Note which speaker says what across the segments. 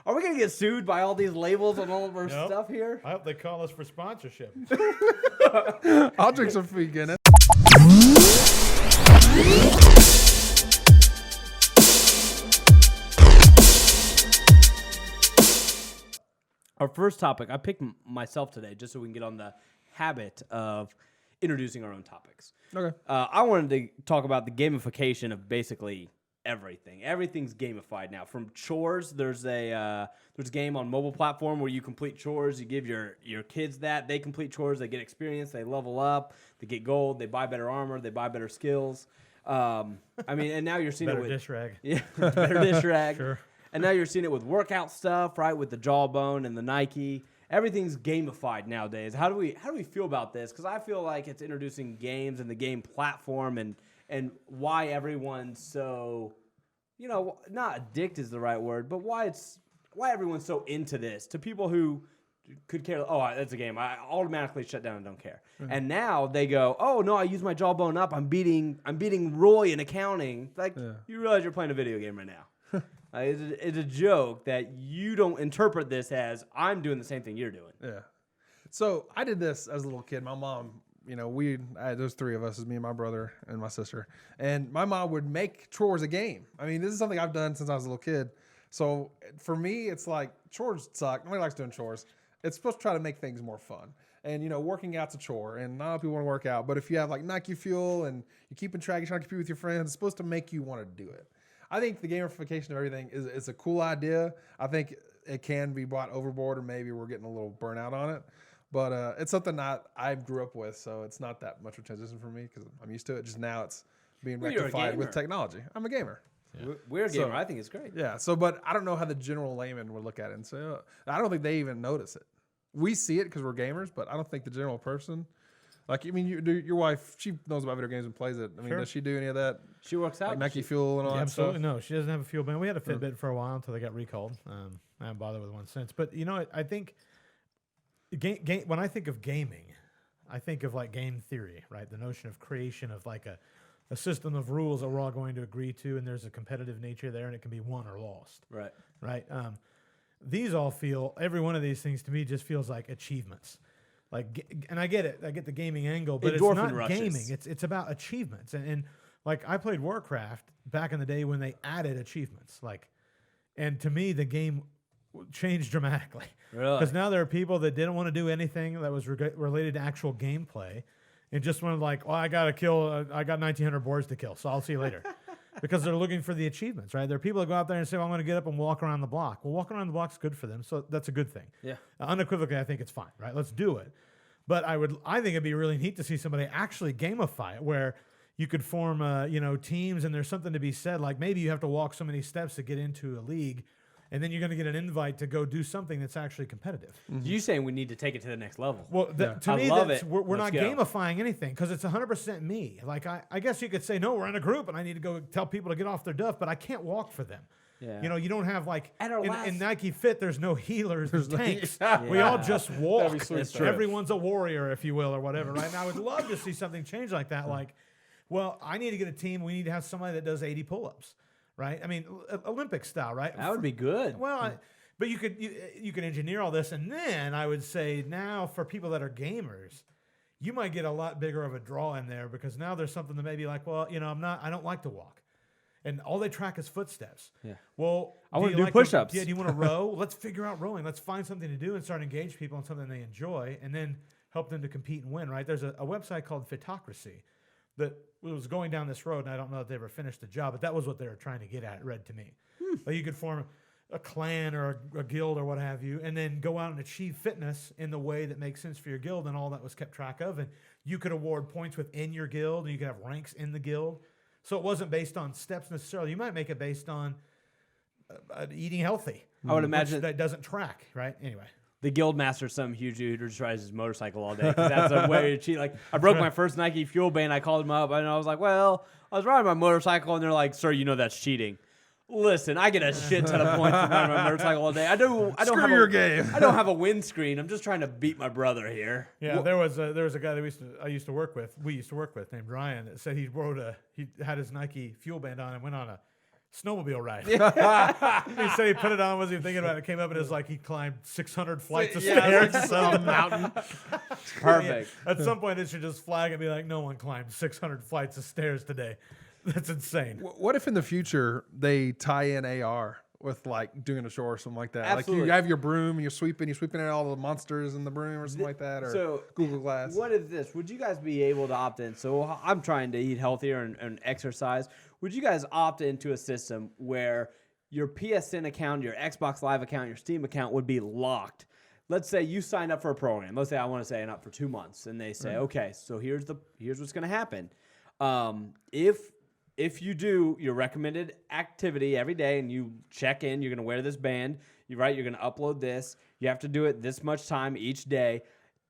Speaker 1: Are we going to get sued by all these labels on all of our stuff here?
Speaker 2: I hope they call us for sponsorship.
Speaker 3: I'll drink some free Guinness.
Speaker 1: Our first topic, I picked myself today just so we can get on the habit of introducing our own topics.
Speaker 3: Okay.
Speaker 1: I wanted to talk about the gamification of basically everything. Everything's gamified now. From chores, there's a game on mobile platform where you complete chores. You give your kids that. They complete chores. They get experience. They level up. They get gold. They buy better armor. They buy better skills. I mean, and now you're seeing it with...
Speaker 2: Better dish rag.
Speaker 1: Yeah, better dish rag.
Speaker 2: Sure.
Speaker 1: And now you're seeing it with workout stuff, right? With the Jawbone and the Nike. Everything's gamified nowadays. How do we feel about this? Because I feel like it's introducing games and the game platform and why everyone's so, not addicted is the right word, but why everyone's so into this. To people who could care, that's a game. I automatically shut down and don't care. Mm-hmm. And now they go, oh no, I use my Jawbone up. I'm beating Roy in accounting. Like you realize you're playing a video game right now. It's a joke that you don't interpret this as I'm doing the same thing you're doing.
Speaker 3: Yeah. So I did this as a little kid. My mom, there's three of us, is me and my brother and my sister. And my mom would make chores a game. I mean, this is something I've done since I was a little kid. So for me, it's like chores suck. Nobody likes doing chores. It's supposed to try to make things more fun. And, working out's a chore. And not a lot of people want to work out. But if you have like Nike Fuel and you're keeping track, you're trying to compete with your friends, it's supposed to make you want to do it. I think the gamification of everything is a cool idea. I think it can be brought overboard, or maybe we're getting a little burnout on it. But it's something I grew up with, so it's not that much of a transition for me because I'm used to it. Just now it's being rectified with technology. I'm a gamer.
Speaker 1: Yeah. We're a gamer. I think it's great.
Speaker 3: Yeah. So, but I don't know how the general layman would look at it and say, I don't think they even notice it. We see it because we're gamers, but I don't think the general person... Like, I mean, your wife, she knows about video games and plays it. I mean, does she do any of that?
Speaker 1: She works out.
Speaker 3: Like Nike Fuel and all that stuff?
Speaker 2: Absolutely no. She doesn't have a fuel band. We had a Fitbit for a while until they got recalled. I haven't bothered with one since. But, I think when I think of gaming, I think of like game theory, right? The notion of creation of like a system of rules that we're all going to agree to, and there's a competitive nature there, and it can be won or lost.
Speaker 1: Right.
Speaker 2: Right? Every one of these things to me just feels like achievements. And I get it. I get the gaming angle, but
Speaker 1: Endorphin
Speaker 2: it's not
Speaker 1: rushes.
Speaker 2: gaming. It's about achievements. And like I played Warcraft back in the day when they added achievements. And to me, the game changed dramatically.
Speaker 1: Really?
Speaker 2: Because now there are people that didn't want to do anything that was related to actual gameplay, and just wanted I got to kill. I got 1,900 boards to kill, so I'll see you later. Because they're looking for the achievements, right? There are people that go out there and say, well, I'm going to get up and walk around the block. Well, walking around the block is good for them, so that's a good thing.
Speaker 1: Yeah.
Speaker 2: Unequivocally, I think it's fine, right? Let's do it. But I think it'd be really neat to see somebody actually gamify it, where you could form, teams, and there's something to be said. Like maybe you have to walk so many steps to get into a league, and then you're going to get an invite to go do something that's actually competitive.
Speaker 1: Mm-hmm. You saying we need to take it to the next level?
Speaker 2: Well, to me, we're not
Speaker 1: go.
Speaker 2: gamifying anything because it's 100% me. Like I guess you could say, no, we're in a group, and I need to go tell people to get off their duff, but I can't walk for them.
Speaker 1: Yeah.
Speaker 2: You don't have like
Speaker 1: in
Speaker 2: Nike Fit. There's no healers. There's tanks.
Speaker 1: Yeah.
Speaker 2: We all just walk.
Speaker 1: That's true.
Speaker 2: Everyone's a warrior, if you will, or whatever. Right now, I would love to see something change like that. Like, well, I need to get a team. We need to have somebody that does 80 pull-ups, right? I mean, Olympic style, right?
Speaker 1: That would be good.
Speaker 2: Well, but you could engineer all this, and then I would say now for people that are gamers, you might get a lot bigger of a draw in there because now there's something that may be like, well, I don't like to walk. And all they track is footsteps. Yeah. Well,
Speaker 1: I want to do push-ups.
Speaker 2: Do you want to row? Let's figure out rowing. Let's find something to do and start engage people in something they enjoy, and then help them to compete and win. Right? There's a website called Fitocracy that was going down this road, and I don't know if they ever finished the job, but that was what they were trying to get at. It read to me. Like you could form a clan or a guild or what have you, and then go out and achieve fitness in the way that makes sense for your guild, and all that was kept track of. And you could award points within your guild, and you could have ranks in the guild. So it wasn't based on steps necessarily. You might make it based on eating healthy.
Speaker 1: I would imagine
Speaker 2: that doesn't track, right? Anyway.
Speaker 1: The guild master is some huge dude who just rides his motorcycle all day. That's a way to cheat. Like I broke my first Nike Fuel band. I called him up and I was like, well, I was riding my motorcycle, and they're like, sir, that's cheating. Listen, I get a shit ton of points for riding my motorcycle all day. I don't
Speaker 3: Screw
Speaker 1: have
Speaker 3: your game.
Speaker 1: I don't have a windscreen. I'm just trying to beat my brother here.
Speaker 2: Yeah, there was a guy that we used to work with named Ryan that said he had his Nike Fuel band on and went on a snowmobile ride. He said he put it on, wasn't even thinking about it. It came up and it was like he climbed 600 flights of stairs to some mountain.
Speaker 1: Perfect.
Speaker 2: At some point, it should just flag and be like, no one climbed 600 flights of stairs today. That's insane.
Speaker 3: What if in the future they tie in AR with like doing a show or something like that?
Speaker 1: Absolutely.
Speaker 3: Like you have your broom and you're sweeping at all the monsters in the broom or something like that, or
Speaker 1: So,
Speaker 3: Google Glass.
Speaker 1: What is this? Would you guys be able to opt in? So I'm trying to eat healthier and exercise. Would you guys opt into a system where your PSN account, your Xbox Live account, your Steam account would be locked? Let's say you signed up for a program. Let's say I want to sign up for 2 months, and they say, okay, so here's what's going to happen. If you do your recommended activity every day and you check in, you're going to wear this band, you're going to upload this, you have to do it this much time each day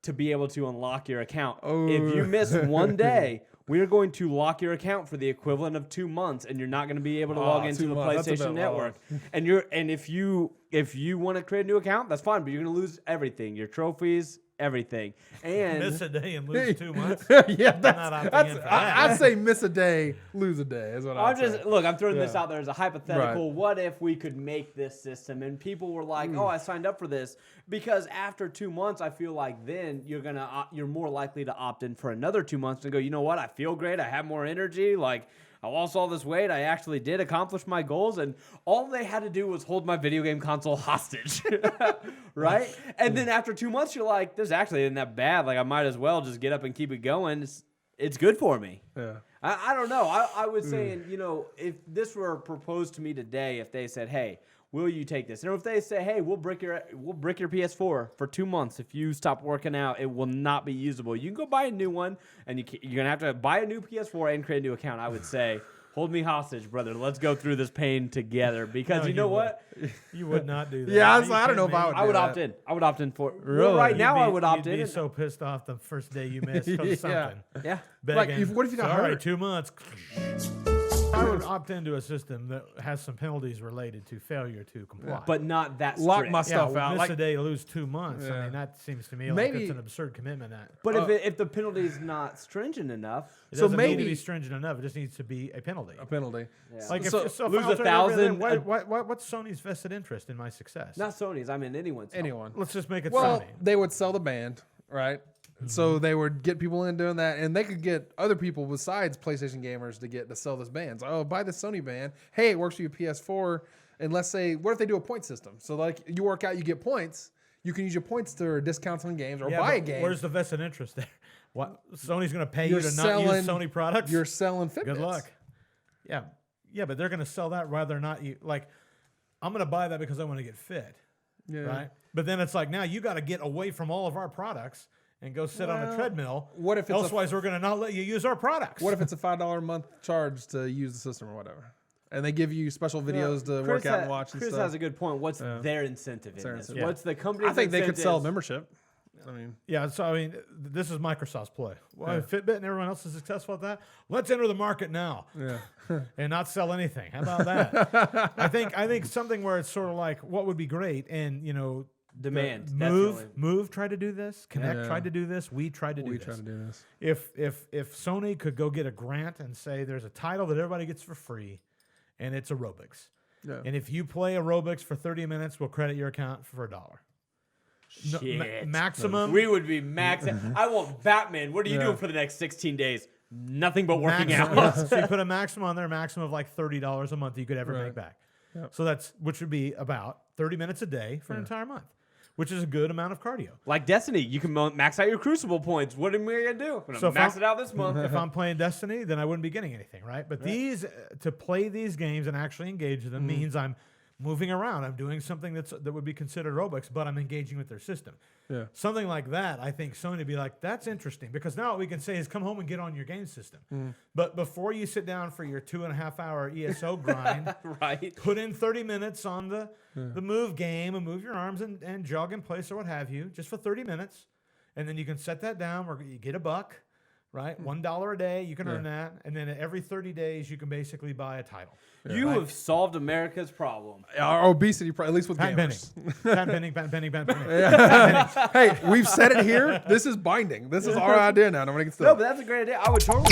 Speaker 1: to be able to unlock your account.
Speaker 3: Oh.
Speaker 1: If you miss one day, we're going to lock your account for the equivalent of 2 months, and you're not going to be able to log into
Speaker 3: 2
Speaker 1: the
Speaker 3: months. That's a
Speaker 1: PlayStation
Speaker 3: bit
Speaker 1: Network. And if you want to create a new account, that's fine, but you're going to lose everything, your trophies, everything. And
Speaker 2: Miss a day and lose 2 months.
Speaker 3: Yeah,
Speaker 2: I'm not opting in for that.
Speaker 3: I'd say miss a day, lose a day. Is what I'm saying.
Speaker 1: I'm throwing this out there as a hypothetical.
Speaker 3: Right.
Speaker 1: What if we could make this system and people were like, "Oh, I signed up for this," because after 2 months, I feel like then you're more likely to opt in for another 2 months and go, "You know what? I feel great. I have more energy. Like I lost all this weight. I actually did accomplish my goals, and all they had to do was hold my video game console hostage." Right? And then after 2 months, you're like, "This actually isn't that bad. Like I might as well just get up and keep it going. It's good for me."
Speaker 3: Yeah.
Speaker 1: I don't know. I was saying, if this were proposed to me today, if they said, "Hey, will you take this?" And if they say, "Hey, we'll brick your PS4 for 2 months. If you stop working out, it will not be usable. You can go buy a new one, and you're gonna have to buy a new PS4 and create a new account." I would say, hold me hostage, brother. Let's go through this pain together. Because
Speaker 2: No,
Speaker 1: you know
Speaker 2: you
Speaker 1: what?
Speaker 2: You would not do that.
Speaker 3: Yeah,
Speaker 2: Are you
Speaker 3: I don't know
Speaker 2: kidding
Speaker 3: if I
Speaker 2: me?
Speaker 3: would.
Speaker 1: I would
Speaker 3: do
Speaker 1: opt
Speaker 3: that.
Speaker 1: in. I would opt in for it.
Speaker 3: Really?
Speaker 1: Well, right now, I would opt
Speaker 2: You'd
Speaker 1: in.
Speaker 2: be so pissed off the first day you missed because of something.
Speaker 1: Yeah.
Speaker 2: Begging,
Speaker 3: what if you got
Speaker 2: sorry,
Speaker 3: hurt?
Speaker 2: 2 months. I would opt into a system that has some penalties related to failure to comply.
Speaker 1: But not that
Speaker 3: Lock
Speaker 1: strict.
Speaker 3: my
Speaker 2: yeah,
Speaker 3: stuff out.
Speaker 2: miss
Speaker 3: Like,
Speaker 2: a day, lose 2 months. I
Speaker 3: Yeah.
Speaker 2: mean, that seems to me like
Speaker 3: Maybe-
Speaker 2: it's an absurd commitment.
Speaker 1: But if the penalty is not stringent enough,
Speaker 2: It
Speaker 3: So
Speaker 2: doesn't need to
Speaker 3: maybe-
Speaker 2: be stringent enough. It just needs to be a penalty.
Speaker 3: a penalty.
Speaker 1: yeah.
Speaker 2: Like
Speaker 3: So
Speaker 2: if
Speaker 1: lose
Speaker 2: I alter
Speaker 1: 1,000,
Speaker 2: everything, what's Sony's vested interest in my success?
Speaker 1: not Sony's. I mean anyone's.
Speaker 3: Anyone.
Speaker 2: Let's just make it
Speaker 3: Well,
Speaker 2: Sony.
Speaker 3: they would sell the band, right? So they would get people in doing that, and they could get other people besides PlayStation gamers to sell this band. So, buy the Sony band. Hey, it works for your PS4. And let's say, what if they do a point system? So, like, you work out, you get points. You can use your points to discounts on games or
Speaker 2: Yeah,
Speaker 3: buy a
Speaker 2: but
Speaker 3: game.
Speaker 2: Where's the vested interest there? What Sony's going to pay
Speaker 3: You're
Speaker 2: you to
Speaker 3: selling-
Speaker 2: not use Sony products?
Speaker 3: You're selling Fitbits.
Speaker 2: Good luck. Yeah, but they're going to sell that rather not you. Like, I'm going to buy that because I want to get fit,
Speaker 3: Yeah.
Speaker 2: right? But then it's like, now you got to get away from all of our products and go sit on a
Speaker 3: Well,
Speaker 2: treadmill.
Speaker 3: what if it's
Speaker 2: Elsewise, we're going to not let you use our products.
Speaker 3: What if it's a $5 a month charge to use the system or whatever? And they give you special videos to
Speaker 1: Chris
Speaker 3: work out and watch and
Speaker 1: Chris
Speaker 3: stuff.
Speaker 1: has a good point. What's their incentive in
Speaker 3: their
Speaker 1: this?
Speaker 3: incentive.
Speaker 1: What's the company's
Speaker 3: I think they could sell a
Speaker 1: incentives?
Speaker 3: membership. I mean,
Speaker 2: Yeah, so I mean, this is Microsoft's play. Well,
Speaker 3: Yeah.
Speaker 2: Fitbit and everyone else is successful at that. Let's enter the market now
Speaker 3: yeah.
Speaker 2: and not sell anything. How about that? I think something where it's sort of like what would be great, and
Speaker 1: Demand. That's the only-
Speaker 2: Move tried to do this. Connect
Speaker 3: Yeah.
Speaker 2: tried to do this. We tried to do
Speaker 3: We
Speaker 2: this.
Speaker 3: try to do this.
Speaker 2: If Sony could go get a grant and say there's a title that everybody gets for free, and it's aerobics,
Speaker 3: Yeah.
Speaker 2: and if you play aerobics for 30 minutes, we'll credit your account for $1. No,
Speaker 1: Shit.
Speaker 2: maximum.
Speaker 1: We would be maxing. I want Batman. What are you
Speaker 3: Yeah.
Speaker 1: doing for the next 16 days? Nothing but working
Speaker 2: maximum,
Speaker 1: out.
Speaker 2: so you put a maximum on there, maximum of like $30 a month you could ever
Speaker 3: Right.
Speaker 2: make back.
Speaker 3: Yep.
Speaker 2: So which would be about 30 minutes a day for an entire month, which is a good amount of cardio.
Speaker 1: Like Destiny, you can max out your Crucible points. What am I going to do? I'm going
Speaker 2: So
Speaker 1: to
Speaker 2: if
Speaker 1: max
Speaker 2: I'm-
Speaker 1: it out this month.
Speaker 2: If I'm playing Destiny, then I wouldn't be getting anything, right? But these to play these games and actually engage them means I'm moving around. I'm doing something that would be considered aerobics, but I'm engaging with their system.
Speaker 3: Yeah.
Speaker 2: Something like that, I think Sony would be like, that's interesting, because now what we can say is come home and get on your game system. But before you sit down for your 2.5 hour ESO grind,
Speaker 1: Right.
Speaker 2: put in 30 minutes on the move game and move your arms and jog in place or what have you, just for 30 minutes. And then you can set that down where you get $1, right? $1 a day, you can earn that. And then every 30 days, you can basically buy a title.
Speaker 1: You have solved America's problem.
Speaker 3: Our obesity, at least with
Speaker 2: Patent pending.
Speaker 3: gamers.
Speaker 2: Patent pending.
Speaker 3: Hey, we've said it here. This is binding. This is our idea now. Nobody can
Speaker 1: No,
Speaker 3: steal.
Speaker 1: but that's a great idea. I would totally.